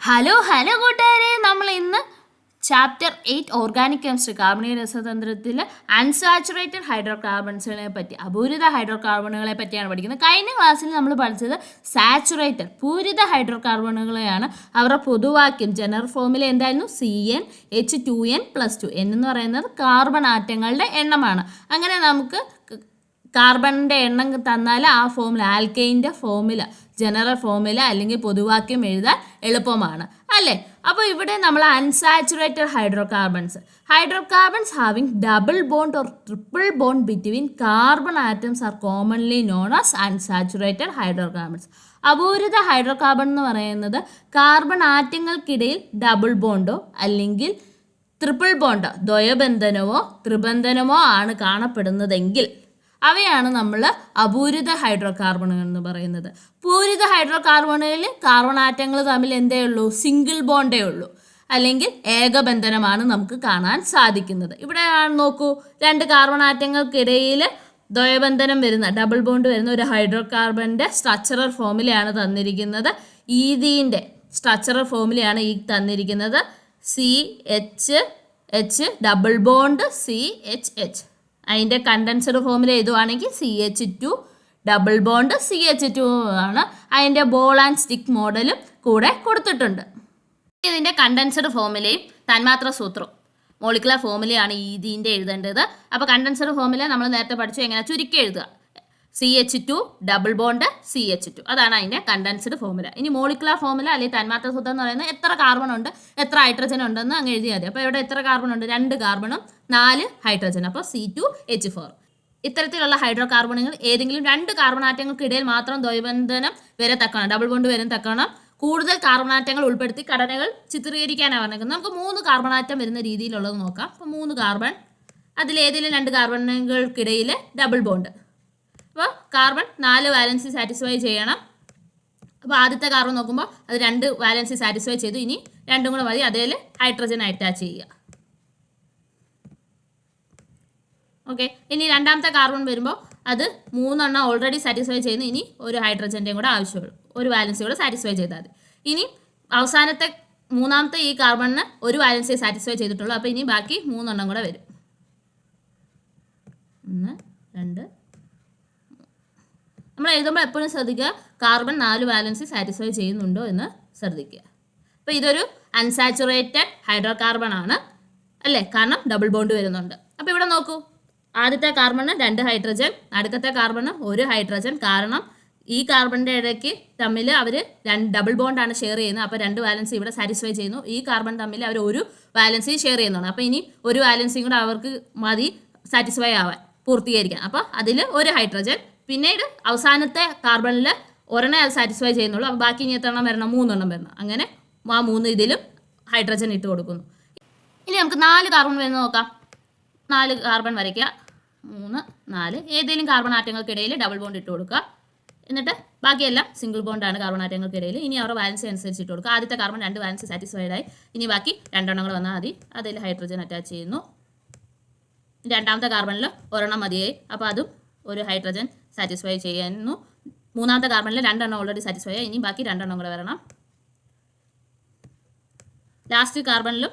Hello കൂട്ടുകാരെ, നമ്മൾ ഇന്ന് ചാപ്റ്റർ 8 ഓർഗാനിക് കെമിസ്ട്രി കാർബണീയ രസതന്ത്രത്തിൽ അൺസാച്ചുറേറ്റഡ് ഹൈഡ്രോ കാർബൺസിനെ പറ്റി, അപൂരിത ഹൈഡ്രോ കാർബണുകളെ പറ്റിയാണ് പഠിക്കുന്നത്. കഴിഞ്ഞ ക്ലാസ്സിൽ നമ്മൾ പഠിച്ചത് സാച്ചുറേറ്റഡ് പൂരിത ഹൈഡ്രോ കാർബണുകളെയാണ്. അവരുടെ പൊതുവാക്യം ജനറൽ ഫോമിൽ എന്തായിരുന്നു? CnH2n+2. എന്ന് പറയുന്നത് കാർബൺ ആറ്റങ്ങളുടെ എണ്ണമാണ്. അങ്ങനെ നമുക്ക് കാർബണിൻ്റെ എണ്ണം തന്നാൽ ആ ഫോമുല, ആൽക്കൈൻ്റെ ഫോമുല, ജനറൽ ഫോമുല അല്ലെങ്കിൽ പൊതുവാക്യം എഴുതാൻ എളുപ്പമാണ് അല്ലേ? അപ്പോൾ ഇവിടെ നമ്മൾ unsaturated hydro carbons having double bond or triple bond between carbon atoms are commonly known as unsaturated hydro carbons. അപൂരിത ഹൈഡ്രോ കാർബൺ എന്ന് പറയുന്നത് കാർബൺ ആറ്റങ്ങൾക്കിടയിൽ ഡബിൾ ബോണ്ടോ അല്ലെങ്കിൽ ട്രിപ്പിൾ ബോണ്ടോ, ദ്വയബന്ധനമോ ത്രിബന്ധനമോ ആണ് കാണപ്പെടുന്നതെങ്കിൽ അവയാണ് നമ്മൾ അപൂരിത ഹൈഡ്രോ കാർബണുകൾ എന്ന് പറയുന്നത്. പൂരിത ഹൈഡ്രോ കാർബണുകളിൽ കാർബൺ ആറ്റങ്ങൾ തമ്മിൽ എന്തേ ഉള്ളൂ? സിംഗിൾ ബോണ്ടേ ഉള്ളൂ, അല്ലെങ്കിൽ ഏകബന്ധനമാണ് നമുക്ക് കാണാൻ സാധിക്കുന്നത്. ഇവിടെ നോക്കൂ, രണ്ട് കാർബൺ ആറ്റങ്ങൾക്കിടയിൽ ദ്വയബന്ധനം വരുന്ന, ഡബിൾ ബോണ്ട് വരുന്ന ഒരു ഹൈഡ്രോ കാർബണിൻ്റെ സ്ട്രക്ചറൽ ഫോമിലയാണ് തന്നിരിക്കുന്നത്. ഈഥീൻ്റെ സ്ട്രക്ചറൽ ഫോമിലയാണ് ഈ തന്നിരിക്കുന്നത്. CH double bond CHH. അതിൻ്റെ കണ്ടൻസഡ് ഫോമിൽ എഴുതുവാണെങ്കിൽ CH2 ഡബിൾ ബോണ്ട് CH2 ആണ്. അതിൻ്റെ ബോൾ ആൻഡ് സ്റ്റിക്ക് മോഡലും കൂടെ കൊടുത്തിട്ടുണ്ട്. ഇതിൻ്റെ കണ്ടൻസഡ് ഫോമിലയും തന്മാത്ര സൂത്രവും മോളിക്കുലർ ഫോമിലയാണ് ഇതിൻ്റെ എഴുതേണ്ടത്. അപ്പോൾ കണ്ടൻസഡ് ഫോമില നമ്മൾ നേരത്തെ പഠിച്ചു, എങ്ങനെ ചുരുക്കി എഴുതുക? CH2 ഡബിൾ ബോണ്ട് CH2, അതാണ് അതിൻ്റെ കണ്ടൻസ്ഡ് ഫോമുല. ഇനി മോളിക്കുലർ ഫോമുല അല്ലെങ്കിൽ തന്മാത്ര സൂത്രം എന്ന് പറയുന്നത് എത്ര കാർബൺ ഉണ്ട്, എത്ര ഹൈഡ്രജൻ ഉണ്ടെന്ന് അങ്ങ് എഴുതിയാൽ മതി. അപ്പോൾ ഇവിടെ എത്ര കാർബൺ ഉണ്ട്? 2 കാർബണും 4 ഹൈഡ്രജൻ, അപ്പോൾ C2H4. ഇത്തരത്തിലുള്ള ഹൈഡ്രോ കാർബണുകൾ ഏതെങ്കിലും 2 കാർബൺ ആറ്റങ്ങൾക്കിടയിൽ മാത്രം ദ്വയബന്ധനം വരെ തക്കണം, ഡബിൾ ബോണ്ട് വരെ തക്കണം. കൂടുതൽ കാർബൺ ആറ്റങ്ങൾ ഉൾപ്പെടുത്തി ഘടനകൾ ചിത്രീകരിക്കാനാണ് പറഞ്ഞിരിക്കുന്നത്. നമുക്ക് 3 കാർബൺ ആറ്റം വരുന്ന രീതിയിലുള്ളത് നോക്കാം. അപ്പോൾ 3 കാർബൺ, അതിലേതെങ്കിലും 2 കാർബണുകൾക്കിടയിൽ ഡബിൾ ബോണ്ട്. അപ്പോൾ കാർബൺ 4 വാലൻസി സാറ്റിസ്ഫൈ ചെയ്യണം. അപ്പോൾ ആദ്യത്തെ കാർബൺ നോക്കുമ്പോൾ അത് 2 വാലൻസി സാറ്റിസ്ഫൈ ചെയ്തു. ഇനി 2 കൂടെ മതി, അതിൽ ഹൈഡ്രജൻ അറ്റാച്ച് ചെയ്യുക. ഓക്കെ, ഇനി രണ്ടാമത്തെ കാർബൺ വരുമ്പോൾ അത് 3 എണ്ണം ഓൾറെഡി സാറ്റിസ്ഫൈ ചെയ്യുന്നു. ഇനി ഒരു ഹൈഡ്രജൻ്റെയും കൂടെ ആവശ്യമുള്ളൂ, ഒരു വാലൻസി കൂടെ സാറ്റിസ്ഫൈ ചെയ്താൽ മതി. ഇനി അവസാനത്തെ മൂന്നാമത്തെ ഈ കാർബണിന് ഒരു വാലൻസി സാറ്റിസ്ഫൈ ചെയ്തിട്ടുള്ളൂ. അപ്പോൾ ഇനി ബാക്കി 3 എണ്ണം കൂടെ വരും. 1 2. നമ്മൾ എഴുതുമ്പോൾ എപ്പോഴും ശ്രദ്ധിക്കുക, കാർബൺ 4 വാലൻസി സാറ്റിസ്ഫൈ ചെയ്യുന്നുണ്ടോ എന്ന് ശ്രദ്ധിക്കുക. അപ്പോൾ ഇതൊരു അൺസാച്ചുറേറ്റഡ് ഹൈഡ്രോ കാർബൺ ആണ് അല്ലേ, കാരണം ഡബിൾ ബോണ്ട് വരുന്നുണ്ട്. അപ്പോൾ ഇവിടെ നോക്കൂ, ആദ്യത്തെ കാർബണ് 2 ഹൈഡ്രജൻ, അടുത്തത്തെ കാർബണ് 1 ഹൈഡ്രജൻ. കാരണം ഈ കാർബണിൻ്റെ ഇടയ്ക്ക് തമ്മിൽ അവർ ഡബിൾ ബോണ്ടാണ് ഷെയർ ചെയ്യുന്നത്. അപ്പോൾ 2 വാലൻസി ഇവിടെ സാറ്റിസ്ഫൈ ചെയ്യുന്നു. ഈ കാർബൺ തമ്മിൽ അവർ 1 വാലൻസി ഷെയർ ചെയ്യുന്നതാണ്. അപ്പോൾ ഇനി 1 വാലൻസിയും കൂടെ അവർക്ക് മതി സാറ്റിസ്ഫൈ ആവാൻ, പൂർത്തീകരിക്കാൻ. അപ്പോൾ അതിൽ 1 ഹൈഡ്രജൻ. പിന്നീട് അവസാനത്തെ കാർബണിൽ ഒരെണ്ണേ അത് സാറ്റിസ്ഫൈ ചെയ്യുന്നുള്ളൂ. അപ്പോൾ ബാക്കി ഇനി എത്ര എണ്ണം വരണം? 3 എണ്ണം വരണം. അങ്ങനെ ആ 3 ഇതിലും ഹൈഡ്രജൻ ഇട്ട് കൊടുക്കുന്നു. ഇനി നമുക്ക് 4 കാർബൺ വരുന്നത് നോക്കാം. 4 കാർബൺ വരയ്ക്കുക. 3 4 ഏതെങ്കിലും കാർബൺ ആറ്റങ്ങൾക്കിടയിൽ ഡബിൾ ബോണ്ട് ഇട്ട് കൊടുക്കുക. എന്നിട്ട് ബാക്കിയെല്ലാം സിംഗിൾ ബോണ്ടാണ് കാർബൺ ആറ്റങ്ങൾക്കിടയിൽ. ഇനി അവരുടെ വാലൻസി അനുസരിച്ച് ഇട്ട് കൊടുക്കുക. ആദ്യത്തെ കാർബൺ 2 വാലൻസി സാറ്റിസ്ഫൈഡ് ആയി. ഇനി ബാക്കി 2 എണ്ണം കൂടെ വന്നാൽ മതി, അതിൽ ഹൈഡ്രജൻ അറ്റാച്ച് ചെയ്യുന്നു. രണ്ടാമത്തെ കാർബണിൽ ഒരെണ്ണം മതിയായി, അപ്പോൾ അതും ഒരു ഹൈഡ്രജൻ സാറ്റിസ്ഫൈ ചെയ്യുന്നു. മൂന്നാമത്തെ കാർബണിൽ 2 എണ്ണം ഓൾറെഡി സാറ്റിസ്ഫൈ ആയി. ഇനി ബാക്കി 2 എണ്ണം കൂടെ വരണം. ലാസ്റ്റ് കാർബണിലും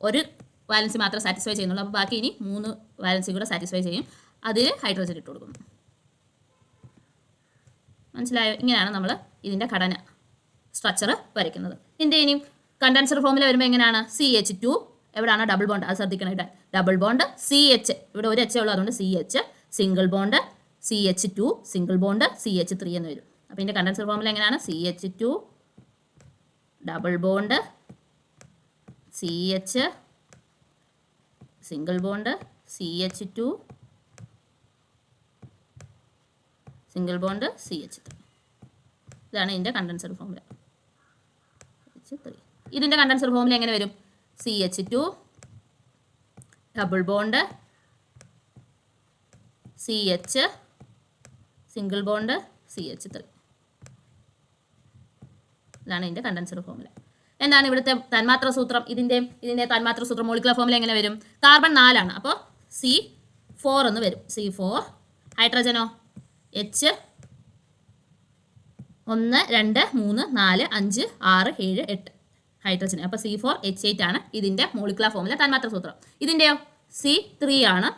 1 വാലൻസി മാത്രമേ സാറ്റിസ്ഫൈ ചെയ്യുന്നുള്ളൂ. അപ്പോൾ ബാക്കി ഇനി 3 വാലൻസി കൂടെ സാറ്റിസ്ഫൈ ചെയ്യും. അതിൽ ഹൈഡ്രജൻ ഇട്ട് കൊടുക്കുന്നു. മനസ്സിലായോ? ഇങ്ങനെയാണ് നമ്മൾ ഇതിൻ്റെ ഘടന, സ്ട്രക്ചർ വരയ്ക്കുന്നത്. ഇതിൻ്റെ ഇനിയും കണ്ടൻസർ ഫോമിൽ വരുമ്പോൾ എങ്ങനെയാണ്? CH2 എവിടെയാണ് ഡബിൾ ബോണ്ട്, അത് ശ്രദ്ധിക്കണം. ഇവിടെ ഡബിൾ ബോണ്ട് CH, ഇവിടെ ഒരു H ഉള്ളൂ, അതുകൊണ്ട് CH, single bond CH2, single bond CH3 എന്ന് വരും. അപ്പോൾ ഇതിൻ്റെ കണ്ടൻസർ ഫോമിൽ എങ്ങനെയാണ്? CH2 double bond CH, single bond CH2, single bond CH3. ഇതാണ് ഇതിൻ്റെ കണ്ടൻസർ ഫോമുല. ഇതിൻ്റെ കണ്ടൻസർ ഫോമുല എങ്ങനെ വരും? CH2 double bond CH, single bond CH3. ഇതാണ് ഇതിൻ്റെ കണ്ടൻസർ ഫോമുല. എന്താണ് ഇവിടുത്തെ തന്മാത്ര സൂത്രം? ഇതിൻ്റെ തന്മാത്ര സൂത്രം മോളിക്കുലർ ഫോമുല എങ്ങനെ വരും? കാർബൺ 4 ആണ്, അപ്പോൾ C4 എന്ന് വരും. C4. ഹൈഡ്രജനോ? H 1 2 3 4 5 6 7 8. ഹൈഡ്രജൻ. അപ്പോൾ C4H8 ആണ് ഇതിൻ്റെ മോളിക്കുലർ ഫോർമുല, തന്മാത്ര സൂത്രം. ഇതിൻ്റെയോ C3 ആണ്.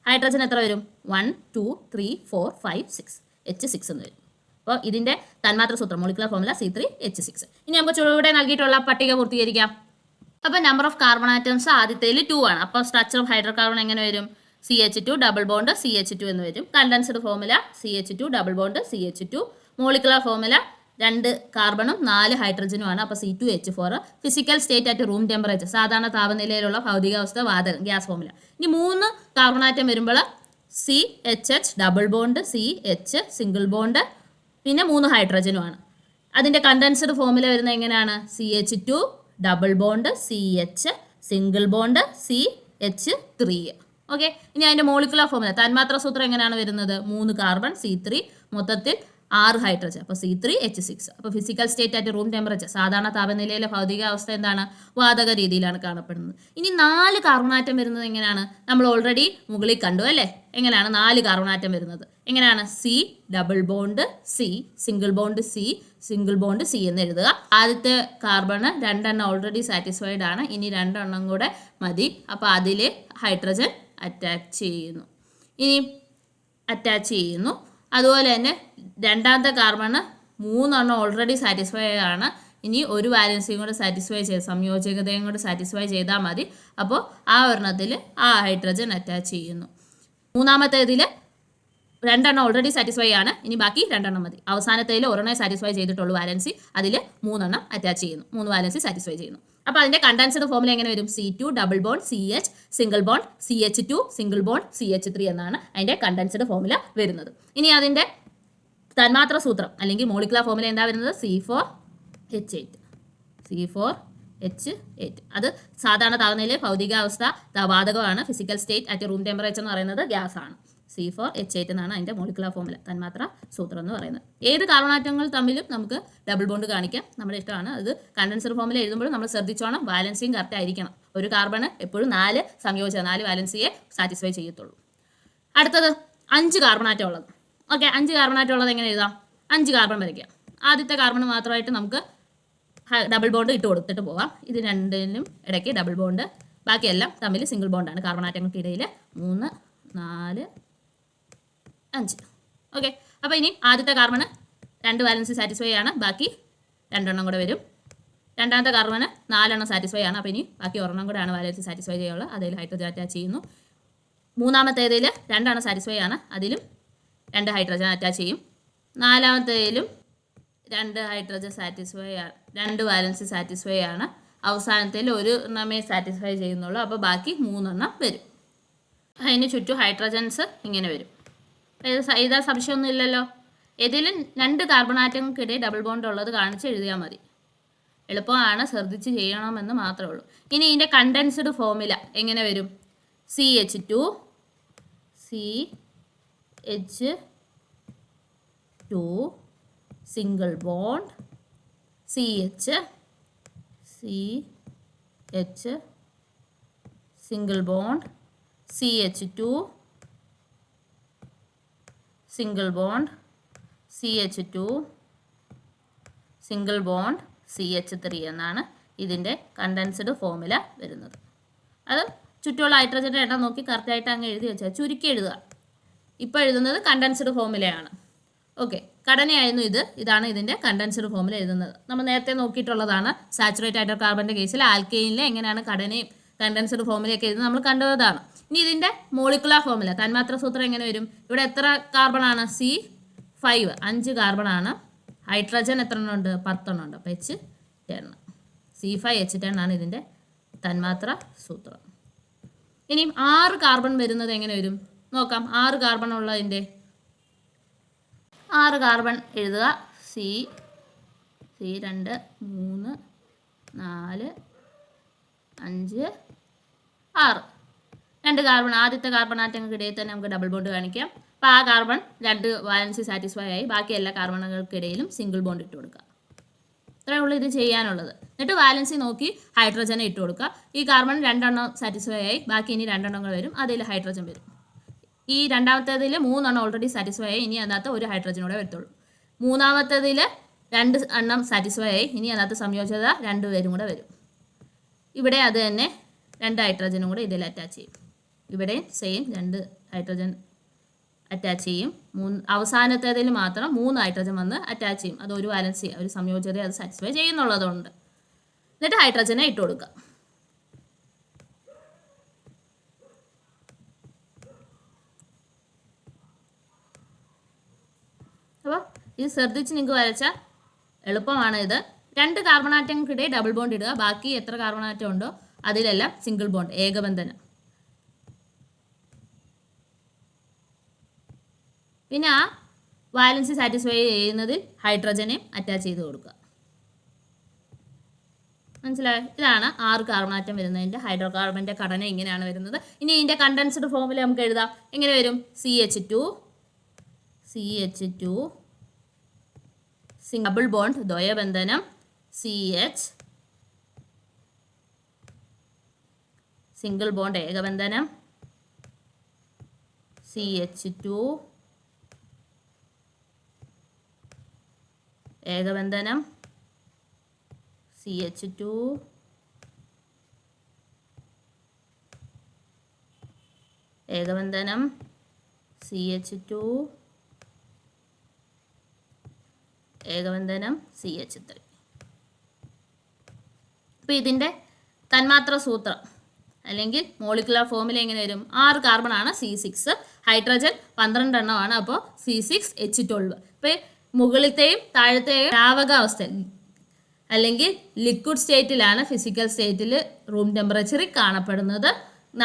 ഹൈഡ്രജൻ എത്ര വരും? 1 2 3 4 5 6 H6 എന്ന് വരും. അപ്പോൾ ഇതിൻ്റെ തന്മാത്ര സൂത്രം മോളിക്കുലർ ഫോർമുല C3H6. ഇനി നമുക്ക് ചുവടെ നൽകിയിട്ടുള്ള പട്ടിക പൂർത്തീകരിക്കാം. അപ്പോൾ നമ്പർ ഓഫ് കാർബൺ ആറ്റംസ് ആദ്യത്തേൽ 2 ആണ്. അപ്പോൾ സ്ട്രക്ചർ ഓഫ് ഹൈഡ്രോ കാർബൺ എങ്ങനെ വരും? CH2 ഡബിൾ ബോണ്ട് CH2 എന്ന് വരും. Condensed formula CH2 double bond CH2. Molecular formula 2 കാർബണും 4 ഹൈഡ്രജനുമാണ്. അപ്പോൾ C2H4. Physical state at room temperature, സാധാരണ താപനിലയിലുള്ള ഭൗതികാവസ്ഥ, വാതകം, ഗ്യാസ് ഫോർമുല. ഇനി 3 കാർബൺ ആറ്റം വരുമ്പോൾ CHH double bond CH single bond, പിന്നെ 3 ഹൈഡ്രജനുമാണ്. അതിൻ്റെ കണ്ടൻസ്ഡ് ഫോർമുല വരുന്നത് എങ്ങനെയാണ്? CH2 double bond CH single bond CH3. Okay. ഇനി അതിൻ്റെ മോളിക്കുലർ ഫോർമുല, തന്മാത്ര സൂത്രം എങ്ങനെയാണ് വരുന്നത്? 3 കാർബൺ C3, മൊത്തത്തിൽ 6 ഹൈഡ്രജൻ. അപ്പോൾ C3H6. അപ്പോൾ physical state at room temperature, സാധാരണ താപനിലയിലെ ഭൗതികാവസ്ഥ എന്താണ്? വാതക രീതിയിലാണ് കാണപ്പെടുന്നത്. ഇനി 4 കാർബൺ ആറ്റം വരുന്നത് എങ്ങനെയാണ്? നമ്മൾ ഓൾറെഡി മുകളിൽ കണ്ടു അല്ലേ? എങ്ങനെയാണ് 4 കാർബൺ ആറ്റം വരുന്നത്? എങ്ങനെയാണ്? C double bond C single bond C single bond C എന്ന് എഴുതുക. ആദ്യത്തെ കാർബണ് 2 എണ്ണം ഓൾറെഡി സാറ്റിസ്ഫൈഡ് ആണ്. ഇനി 2 എണ്ണം കൂടെ മതി. അപ്പോൾ അതിൽ ഹൈഡ്രജൻ അറ്റാച്ച് ചെയ്യുന്നു. അതുപോലെ തന്നെ രണ്ടാമത്തെ കാർബണ് 3 എണ്ണം ഓൾറെഡി സാറ്റിസ്ഫൈ ആണ്. ഇനി ഒരു വാലൻസിയും കൂടെ സാറ്റിസ്ഫൈ ചെയ്ത്, സംയോജകതയും കൂടെ സാറ്റിസ്ഫൈ ചെയ്താൽ മതി. അപ്പോൾ ആ ഒരെണ്ണത്തിൽ ആ ഹൈഡ്രജൻ അറ്റാച്ച് ചെയ്യുന്നു. മൂന്നാമത്തേതിൽ 2 എണ്ണം ഓൾറെഡി സാറ്റിസ്ഫൈ ആണ്. ഇനി ബാക്കി 2 എണ്ണം മതി. അവസാനത്തേതിൽ ഒരെണ്ണം സാറ്റിസ്ഫൈ ചെയ്തിട്ടുള്ളൂ വാലൻസി, അതിൽ 3 എണ്ണം അറ്റാച്ച് ചെയ്യുന്നു. 3 വാലൻസി സാറ്റിസ്ഫൈ ചെയ്യുന്നു. അപ്പോൾ അതിൻ്റെ കണ്ടൻസ്ഡ് ഫോർമുല എങ്ങനെ വരും? C2 double bond CH single bond CH2 single bond CH3 എന്നാണ് അതിൻ്റെ കണ്ടൻസ്ഡ് ഫോർമുല വരുന്നത്. ഇനി അതിൻ്റെ തന്മാത്ര സൂത്രം അല്ലെങ്കിൽ മോളിക്കുലർ ഫോർമുല എന്താ വരുന്നത്? C4H8. അത് സാധാരണ താപനിലയിലെ ഭൗതികാവസ്ഥ, വാതകമാണ്. Physical state at room temperature എന്ന് പറയുന്നത് ഗ്യാസ് ആണ്. C4H8 എന്നാണ് അതിൻ്റെ മോളിക്കുലർ ഫോർമുല, തന്മാത്ര സൂത്രം എന്ന് പറയുന്നത്. ഏത് കാർബണാറ്റങ്ങൾ തമ്മിലും നമുക്ക് ഡബിൾ ബോണ്ട് കാണിക്കാം, നമ്മുടെ ഇഷ്ടമാണ്. അത് കണ്ടൻസർ ഫോർമുല എഴുതുമ്പോൾ നമ്മൾ ശ്രദ്ധിച്ചോണം, വാലൻസിയും കറക്റ്റ് ആയിരിക്കണം. ഒരു കാർബണ് എപ്പോഴും 4 സംയോജനം, 4 വാലൻസിയെ സാറ്റിസ്ഫൈ ചെയ്യത്തുള്ളൂ. അടുത്തത് 5 കാർബണാറ്റം ഉള്ളത്. ഓക്കെ, 5 കാർബണാറ്റം ഉള്ളത് എങ്ങനെ എഴുതാം? 5 കാർബൺ വരയ്ക്കാം. ആദ്യത്തെ കാർബൺ മാത്രമായിട്ട് നമുക്ക് ഡബിൾ ബോണ്ട് ഇട്ട് കൊടുത്തിട്ട് പോവാം. ഇത് രണ്ടിനും ഇടയ്ക്ക് ഡബിൾ ബോണ്ട്, ബാക്കിയെല്ലാം തമ്മിൽ സിംഗിൾ ബോണ്ടാണ് കാർബണാറ്റങ്ങൾക്കിടയിൽ. 3 4 5. ഓക്കെ, അപ്പോൾ ഇനി ആദ്യത്തെ കാർബണ് 2 വാലൻസി സാറ്റിസ്ഫൈ ആണ്, ബാക്കി 2 എണ്ണം കൂടെ വരും. രണ്ടാമത്തെ കാർബണ് 4 എണ്ണം സാറ്റിസ്ഫൈ ആണ്, അപ്പോൾ ഇനി ബാക്കി ഒരെണ്ണം കൂടെയാണ് വാലൻസി സാറ്റിസ്ഫൈ ചെയ്യുള്ളത്, അതിൽ ഹൈഡ്രജൻ അറ്റാച്ച് ചെയ്യുന്നു. മൂന്നാമത്തേതിൽ 2 എണ്ണം സാറ്റിസ്ഫൈ ആണ്, അതിലും 2 ഹൈഡ്രജൻ അറ്റാച്ച് ചെയ്യും. നാലാമത്തേതിലും 2 ഹൈഡ്രജൻ സാറ്റിസ്ഫൈ ആണ്, 2 വാലൻസി സാറ്റിസ്ഫൈ ആണ്. അവസാനത്തിൽ 1 എണ്ണമേ സാറ്റിസ്ഫൈ ചെയ്യുന്നുള്ളൂ, അപ്പോൾ ബാക്കി 3 എണ്ണം വരും. അതിന് ചുറ്റും ഹൈഡ്രജൻസ് ഇങ്ങനെ വരും. ഇതാ സംശയമൊന്നും ഇല്ലല്ലോ. ഏതെങ്കിലും 2 കാർബൺ ആറ്റങ്ങൾക്കിടയിൽ ഡബിൾ ബോണ്ട് ഉള്ളത് കാണിച്ച് എഴുതിയാൽ മതി. എളുപ്പമാണ്, ശ്രദ്ധിച്ച് ചെയ്യണമെന്ന് മാത്രമേ ഉള്ളൂ. ഇനി ഇതിൻ്റെ കണ്ടൻസ്ഡ് ഫോർമുല എങ്ങനെ വരും? CH2 single bond CH single bond CH2 single bond CH2 single bond CH3 എന്നാണ് ഇതിൻ്റെ കണ്ടൻസ്ഡ് ഫോർമുല വരുന്നത്. അത് ചുറ്റുമുള്ള ഹൈഡ്രജൻ്റെ എണ്ണം നോക്കി കറക്റ്റായിട്ട് അങ്ങ് എഴുതി വെച്ചാൽ ചുരുക്കി എഴുതുക. ഇപ്പോൾ എഴുതുന്നത് കണ്ടൻസ്ഡ് ഫോർമുലയാണ്. ഓക്കെ, ഘടനയായിരുന്നു ഇതാണ് ഇതിൻ്റെ കണ്ടൻസ്ഡ് ഫോർമുല എഴുതുന്നത്. നമ്മൾ നേരത്തെ നോക്കിയിട്ടുള്ളതാണ്. സാച്ചുറേറ്റ് ഹൈഡ്രോ കാർബണിൻ്റെ കേസിൽ ആൽക്കെയിനിൽ എങ്ങനെയാണ് ഘടനയും കണ്ടൻസ്ഡ് ഫോർമുലയൊക്കെ എഴുതുന്നത് നമ്മൾ കണ്ടതാണ്. ഇനി ഇതിൻ്റെ മോളിക്കുലർ ഫോർമുല, തന്മാത്ര സൂത്രം എങ്ങനെ വരും? ഇവിടെ എത്ര കാർബൺ ആണ്? C5, 5 കാർബൺ ആണ്. ഹൈഡ്രജൻ എത്ര എണ്ണം ഉണ്ട്? 10 എണ്ണം ഉണ്ട്. അപ്പോൾ H10. C5H10 ആണ് ഇതിൻ്റെ തന്മാത്ര സൂത്രം. ഇനിയും 6 കാർബൺ വരുന്നത് എങ്ങനെ വരും നോക്കാം. 6 കാർബൺ ഉള്ളതിൻ്റെ 6 കാർബൺ എഴുതുക. C2 3 4 5 6. 2 കാർബൺ, ആദ്യത്തെ കാർബൺ ആറ്റങ്ങൾക്കിടയിൽ തന്നെ നമുക്ക് ഡബിൾ ബോണ്ട് കാണിക്കാം. അപ്പോൾ ആ കാർബൺ 2 വാലൻസി സാറ്റിസ്ഫൈ ആയി. ബാക്കി എല്ലാ കാർബണുകൾക്കിടയിലും സിംഗിൾ ബോണ്ട് ഇട്ട് കൊടുക്കുക. ഇത്രയേ ഉള്ളൂ ഇത് ചെയ്യാനുള്ളത്. എന്നിട്ട് വാലൻസി നോക്കി ഹൈഡ്രജനെ ഇട്ട് കൊടുക്കുക. ഈ കാർബൺ 2 എണ്ണം സാറ്റിസ്ഫൈ ആയി, ബാക്കി ഇനി 2 എണ്ണം കൂടെ വരും, അതിൽ ഹൈഡ്രജൻ വരും. ഈ രണ്ടാമത്തേതിൽ 3 എണ്ണം ഓൾറെഡി സാറ്റിസ്ഫൈ ആയി, ഇനി അതിനകത്ത് 1 ഹൈഡ്രജൻ കൂടെ വരത്തുള്ളൂ. മൂന്നാമത്തേതിൽ 2 എണ്ണം സാറ്റിസ്ഫൈ ആയി. ഇനി അതിനകത്ത് സംയോജകത 2 പേരും കൂടെ വരും. ഇവിടെ അത് തന്നെ 2 ഹൈഡ്രജനും കൂടെ ഇതിൽ അറ്റാച്ച് ചെയ്യും. ഇവിടെയും സെയിം 2 ഹൈഡ്രജൻ അറ്റാച്ച് ചെയ്യും. അവസാനത്തേതിൽ മാത്രം 3 ഹൈഡ്രജൻ വന്ന് അറ്റാച്ച് ചെയ്യും. അത് ഒരു വാലൻസി ഒരു സംയോജകത അത് സാറ്റിസ്ഫൈ ചെയ്യുന്നുള്ളതുകൊണ്ട്. എന്നിട്ട് ഹൈഡ്രജനെ ഇട്ട് കൊടുക്കുക. അപ്പോൾ ഇത് ശ്രദ്ധിച്ച് നിങ്ങൾക്ക് വരച്ചാൽ എളുപ്പമാണ്. ഇത് 2 കാർബൺ ആറ്റങ്ങൾക്കിടെ ഡബിൾ ബോണ്ട് ഇടുക. ബാക്കി എത്ര കാർബൺ ആറ്റം ഉണ്ടോ അതിലെല്ലാം സിംഗിൾ ബോണ്ട്, ഏകബന്ധനം. പിന്നെ ആ വാലൻസി സാറ്റിസ്ഫൈ ചെയ്യുന്നതിൽ ഹൈഡ്രജനെ അറ്റാച്ച് ചെയ്ത് കൊടുക്കുക. മനസ്സിലായോ? ഇതാണ് 6 കാർബൺ ആറ്റം വരുന്നതിൻ്റെ ഹൈഡ്രോ കാർബണിൻ്റെ ഘടന ഇങ്ങനെയാണ് വരുന്നത്. ഇനി ഇതിൻ്റെ കണ്ടൻസ്ഡ് ഫോമിൽ നമുക്ക് എഴുതാം. എങ്ങനെ വരും? CH2 ഡബിൾ ബോണ്ട് ദ്വയബന്ധനം CH സിംഗിൾ ബോണ്ട് ഏകബന്ധനം CH2 ഏകബന്ധനം CH2 ഏകബന്ധനം CH2 ഏകബന്ധനം CH3. അപ്പോൾ ഇതിൻ്റെ തന്മാത്ര സൂത്രം അല്ലെങ്കിൽ മോളിക്കുലർ ഫോമിൽ എങ്ങനെ വരും? 6 കാർബൺ ആണ്, C6, ഹൈഡ്രജൻ 12 എണ്ണമാണ്, അപ്പോൾ C6H12. ഇപ്പോൾ മുകളിലത്തെയും താഴത്തെയും ദ്രാവകാവസ്ഥ അല്ലെങ്കിൽ ലിക്വിഡ് സ്റ്റേറ്റിലാണ് ഫിസിക്കൽ സ്റ്റേറ്റിൽ റൂം ടെമ്പറേച്ചറിൽ കാണപ്പെടുന്നത്.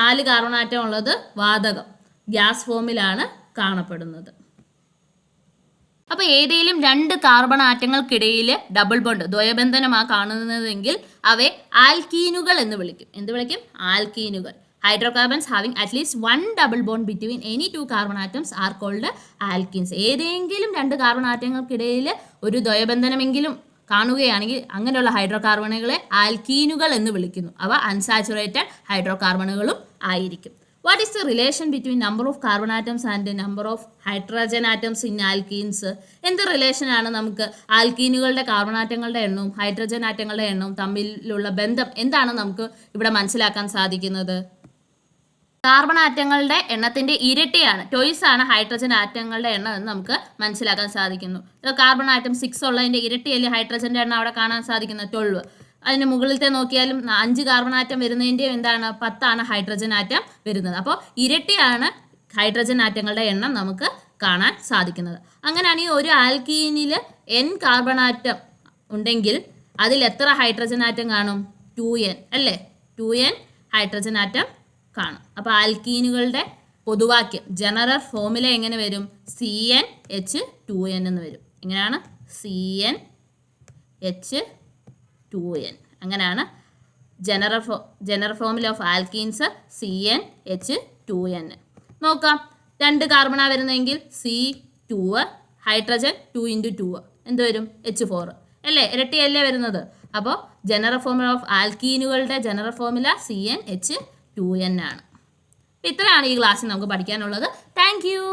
4 കാർബൺ ആറ്റം ഉള്ളത് വാതകം ഗ്യാസ് ഫോമിലാണ് കാണപ്പെടുന്നത്. അപ്പോൾ ഏതെങ്കിലും 2 കാർബൺ ആറ്റങ്ങൾക്കിടയിൽ ഡബിൾ ബോണ്ട് ദ്വയബന്ധനമാണ് കാണുന്നതെങ്കിൽ അവയെ ആൽക്കീനുകൾ എന്ന് വിളിക്കും. എന്ത് വിളിക്കും? ആൽക്കീനുകൾ. Hydrocarbons having at least 1 double bond between any 2 carbon atoms are called alkenes. ഏതെങ്കിലും 2 കാർബൺ ആറ്റങ്ങൾക്കിടയിൽ ഒരു ദ്വയബന്ധനമെങ്കിലും കാണുകയാണെങ്കിൽ അങ്ങനെയുള്ള ഹൈഡ്രോ കാർബണുകളെ ആൽക്കീനുകൾ എന്ന് വിളിക്കുന്നു. അവ അൺസാച്ചുറേറ്റഡ് ഹൈഡ്രോ കാർബണുകളും ആയിരിക്കും. What is the relation between number of carbon atoms and number of hydrogen atoms in alkenes? എന്ത് റിലേഷനാണ് നമുക്ക് ആൽക്കീനുകളുടെ കാർബൺ ആറ്റങ്ങളുടെ എണ്ണവും ഹൈഡ്രജൻ ആറ്റങ്ങളുടെ എണ്ണവും തമ്മിലുള്ള ബന്ധം എന്താണ് നമുക്ക് ഇവിടെ മനസ്സിലാക്കാൻ സാധിക്കുന്നത്? കാർബൺ ആറ്റങ്ങളുടെ എണ്ണത്തിൻ്റെ ഇരട്ടിയാണ്, ടോയ്സ് ആണ് ഹൈഡ്രജൻ ആറ്റങ്ങളുടെ എണ്ണം എന്ന് നമുക്ക് മനസ്സിലാക്കാൻ സാധിക്കുന്നു. കാർബൺ ആറ്റം 6 ഉള്ളതിൻ്റെ ഇരട്ടിയല്ലേ ഹൈഡ്രജൻ്റെ എണ്ണം അവിടെ കാണാൻ സാധിക്കുന്നത്, 12. അതിന് മുകളിലത്തെ നോക്കിയാലും 5 കാർബൺ ആറ്റം വരുന്നതിൻ്റെ എന്താണ് 10 ഹൈഡ്രജൻ ആറ്റം വരുന്നത്. അപ്പോൾ ഇരട്ടിയാണ് ഹൈഡ്രജൻ ആറ്റങ്ങളുടെ എണ്ണം നമുക്ക് കാണാൻ സാധിക്കുന്നത്. അങ്ങനെയാണെങ്കിൽ ഒരു ആൽക്കീനിൽ n കാർബൺ ആറ്റം ഉണ്ടെങ്കിൽ അതിൽ എത്ര ഹൈഡ്രജൻ ആറ്റം കാണും? 2n അല്ലേ? 2n ഹൈഡ്രജൻ ആറ്റം കാണും. അപ്പോൾ ആൽക്കീനുകളുടെ പൊതുവാക്യം ജനറൽ ഫോമില എങ്ങനെ വരും? CnH2n എന്ന് വരും. എങ്ങനെയാണ്? CnH2n. അങ്ങനെയാണ് ജനറൽ ഫോമില ഓഫ് ആൽക്കീൻസ് CnH2n. നോക്കാം, 2 കാർബണാണ് വരുന്നതെങ്കിൽ C2, ഹൈഡ്രജൻ 2 × 2 എന്ത് വരും? H4 അല്ലേ? ഇരട്ടിയല്ലേ വരുന്നത്. അപ്പോൾ ജനറൽ ഫോമുല ഓഫ് ആൽക്കീനുകളുടെ ജനറൽ ഫോമുല CnH2n ആണ്. ഇത്രയാണ് ഈ ക്ലാസ്സിൽ നമുക്ക് പഠിക്കാനുള്ളത്. Thank U.